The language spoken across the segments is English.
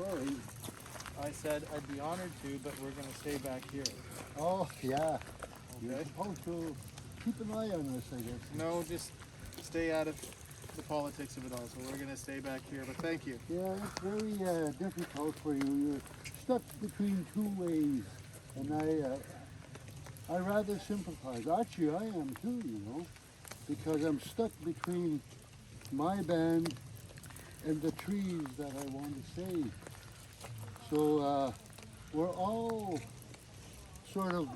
story. I said I'd be honored to, but we're going to stay back here. Oh, yeah. You're Okay? supposed to keep an eye on this, I guess. No, just stay out of the politics of it all. So we're going to stay back here, but thank you. Yeah, it's very difficult for you. You're stuck between two ways, and I rather sympathize. Actually, I am too, you know, because I'm stuck between my band and the trees that I want to save. So we're all sort of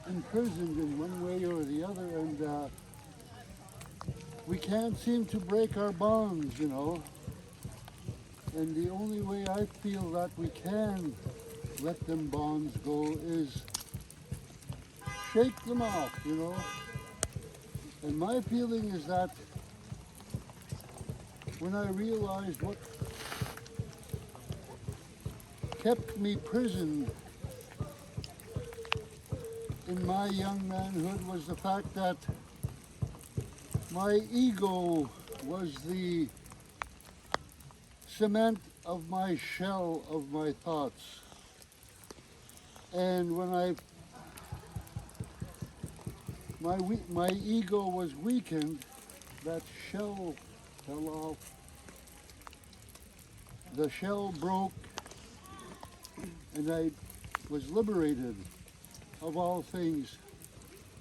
imprisoned in one way or the other, and we can't seem to break our bonds, you know. And the only way I feel that we can let them bonds go is shake them off, you know. And my feeling is that when I realized what kept me prisoned in my young manhood was the fact that my ego was the cement of my shell of my thoughts. And when my ego was weakened, that shell fell off. The shell broke, and I was liberated of all things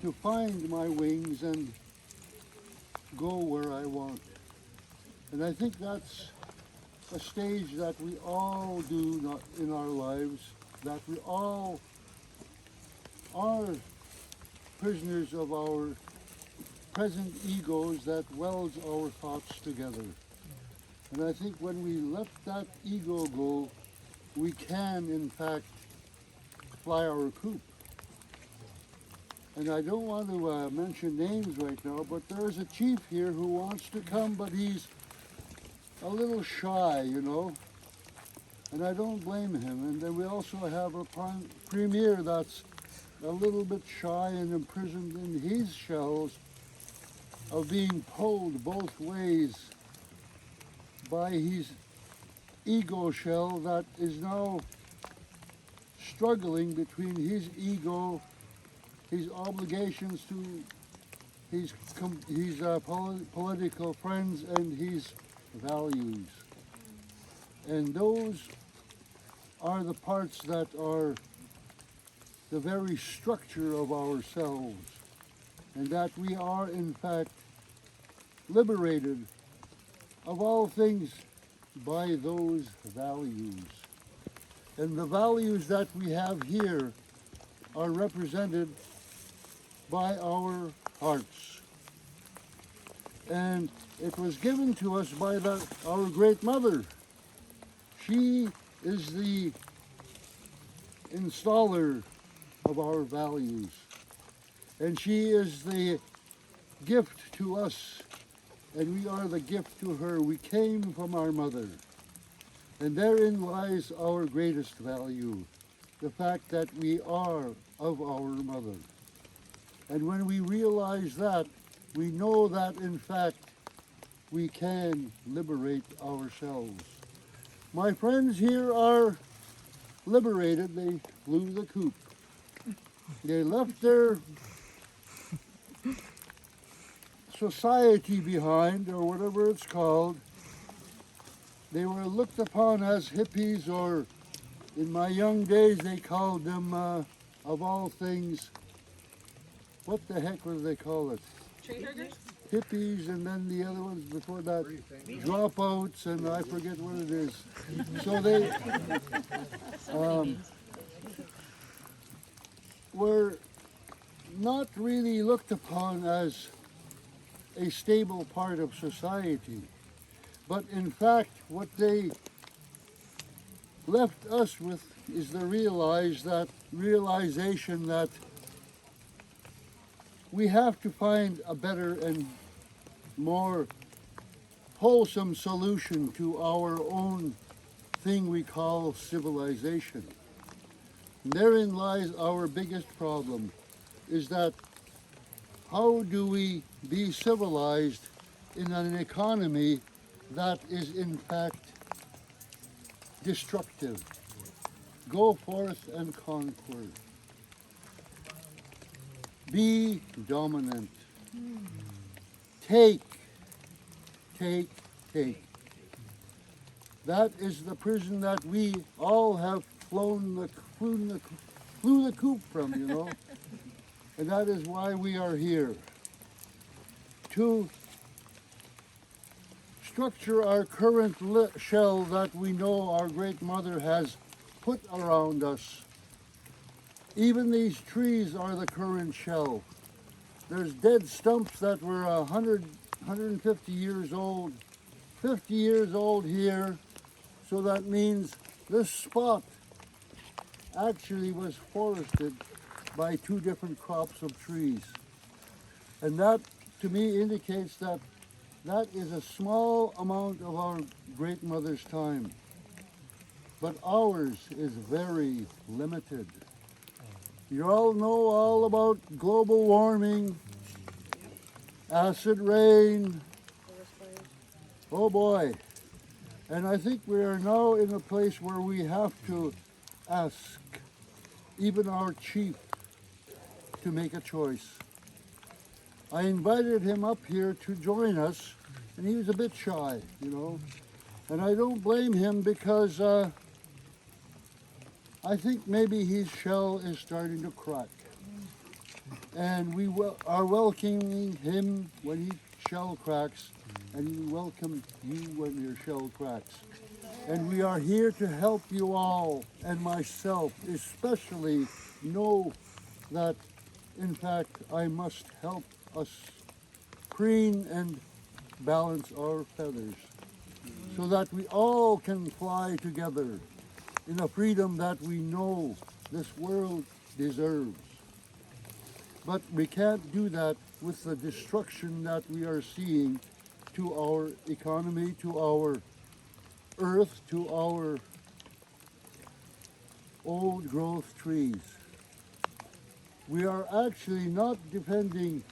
to find my wings and go where I want. And I think that's a stage that we all do in our lives, that we all are prisoners of our present egos that welds our thoughts together. And I think when we let that ego go, we can, in fact, fly our coop. And I don't want to mention names right now, but there's a chief here who wants to come, but he's a little shy, you know, and I don't blame him. And then we also have a premier that's a little bit shy and imprisoned in his shells of being pulled both ways by his ego shell that is now struggling between his ego, his obligations to his political friends, and his values. And those are the parts that are the very structure of ourselves, and that we are in fact liberated of all things by those values. And the values that we have here are represented by our hearts. And it was given to us by our great mother. She is the installer of our values. And she is the gift to us, and we are the gift to her. We came from our mother. And therein lies our greatest value, the fact that we are of our mother. And when we realize that, we know that in fact we can liberate ourselves. My friends here are liberated. They flew the coop. They left their society behind, or whatever it's called. They were looked upon as hippies, or in my young days they called them, of all things, what the heck would they call it? Tree huggers? Hippies, and then the other ones before that, dropouts, and I forget what it is. So they were not really looked upon as a stable part of society. But in fact, what they left us with is the realization that we have to find a better and more wholesome solution to our own thing we call civilization. And therein lies our biggest problem, is that how do we be civilized in an economy that is in fact destructive. Go forth and conquer. Be dominant. Take, take, take. That is the prison that we all have flew the coop from, you know. And that is why we are here. To structure our current shell that we know our great mother has put around us. Even these trees are the current shell. There's dead stumps that were 100, 150 years old, 50 years old here. So that means this spot actually was forested by two different crops of trees. And that, to me, indicates that that is a small amount of our great mother's time. But ours is very limited. You all know all about global warming, acid rain. Oh boy. And I think we are now in a place where we have to ask even our chief to make a choice. I invited him up here to join us, and he was a bit shy, you know. And I don't blame him because I think maybe his shell is starting to crack. And we are welcoming him when his shell cracks, and we welcome you when your shell cracks. And we are here to help you all, and myself especially, know that, in fact, I must help us preen and balance our feathers so that we all can fly together in a freedom that we know this world deserves. But we can't do that with the destruction that we are seeing to our economy, to our earth, to our old growth trees. We are actually not defending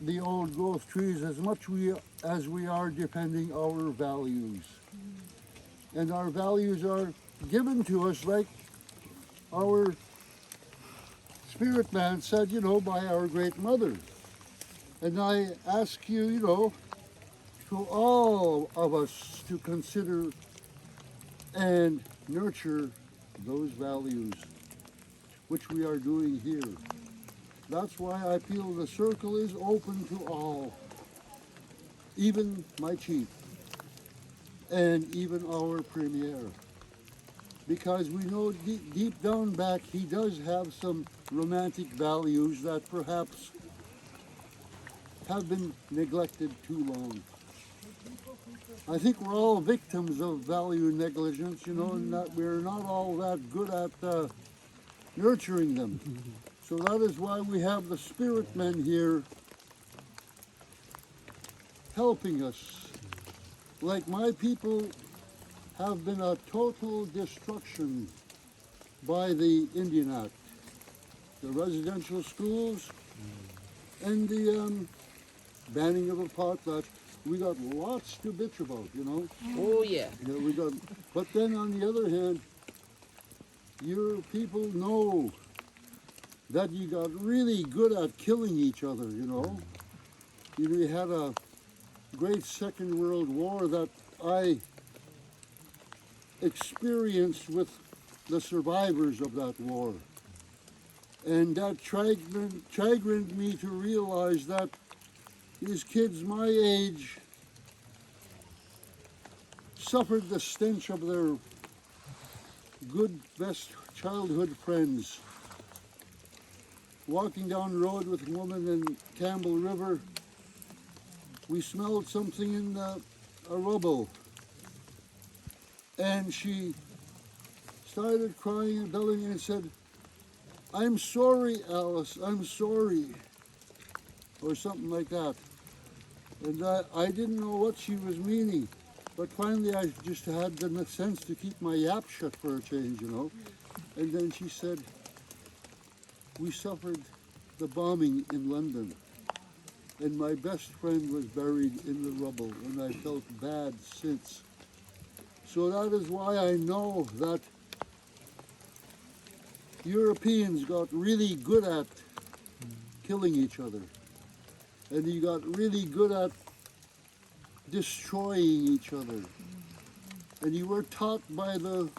the old growth trees as much as we are defending our values. And our values are given to us like our spirit man said, you know, by our great mother. And I ask you, you know, to all of us to consider and nurture those values, which we are doing here. That's why I feel the circle is open to all, even my chief, and even our premier. Because we know deep down back he does have some romantic values that perhaps have been neglected too long. I think we're all victims of value negligence, you know, and that we're not all that good at nurturing them. So that is why we have the spirit men here helping us. Like my people have been a total destruction by the Indian Act. The residential schools and the banning of a potlatch. We got lots to bitch about, you know. Oh yeah. Yeah, we got. But then on the other hand, your people know that you got really good at killing each other, you know. You had a great Second World War that I experienced with the survivors of that war. And that chagrined me to realize that these kids my age suffered the stench of their good, best childhood friends. Walking down the road with a woman in Campbell River, we smelled something in a rubble. And she started crying and belling and said, "I'm sorry, Alice, I'm sorry," or something like that. And I didn't know what she was meaning, but finally I just had the sense to keep my yap shut for a change, you know. And then she said, "We suffered the bombing in London, and my best friend was buried in the rubble, and I felt bad since." So that is why I know that Europeans got really good at killing each other. And he got really good at destroying each other. And you were taught by the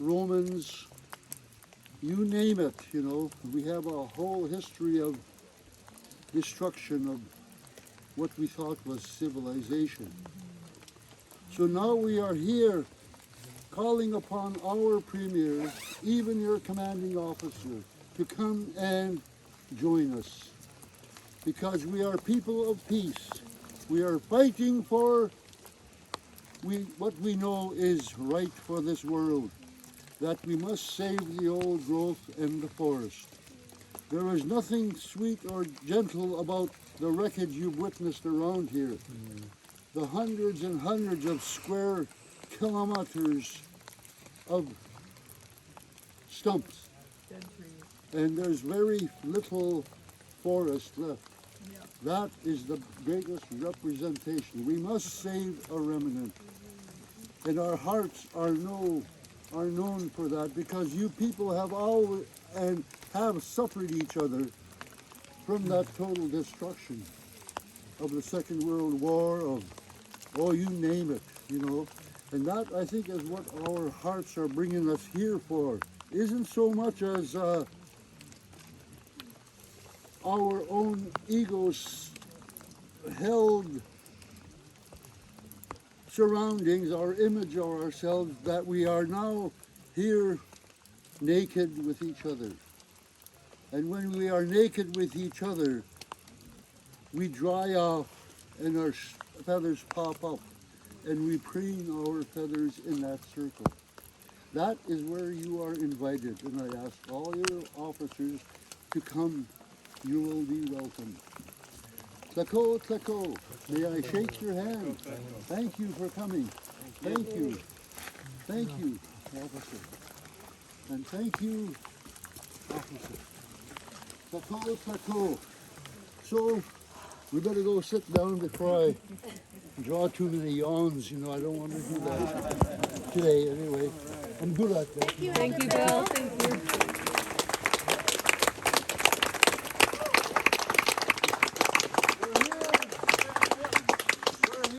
Romans, you name it, you know. We have a whole history of destruction of what we thought was civilization. So now we are here calling upon our premier, even your commanding officer, to come and join us. Because we are people of peace. We are fighting for what we know is right for this world, that we must save the old growth and the forest. There is nothing sweet or gentle about the wreckage you've witnessed around here. The hundreds and hundreds of square kilometers of stumps. And there's very little forest left. That is the greatest representation. We must save a remnant. And our hearts are known for that, because you people have always and have suffered each other from that total destruction of the Second World War, of, oh, you name it, you know. And that, I think, is what our hearts are bringing us here for. Isn't so much as our own egos held surroundings, our image of ourselves, that we are now here naked with each other. And when we are naked with each other, we dry off and our feathers pop up, and we preen our feathers in that circle. That is where you are invited, and I ask all your officers to come. You will be welcome. Tlako, tlako. May I shake your hand? Thank you for coming. Thank you. Thank you, officer. And thank you, officer. Tlako, tlako. So, we better go sit down before I draw too many yawns. You know, I don't want to do that today anyway. I'm good at that. Thank you, Bill. Thank you.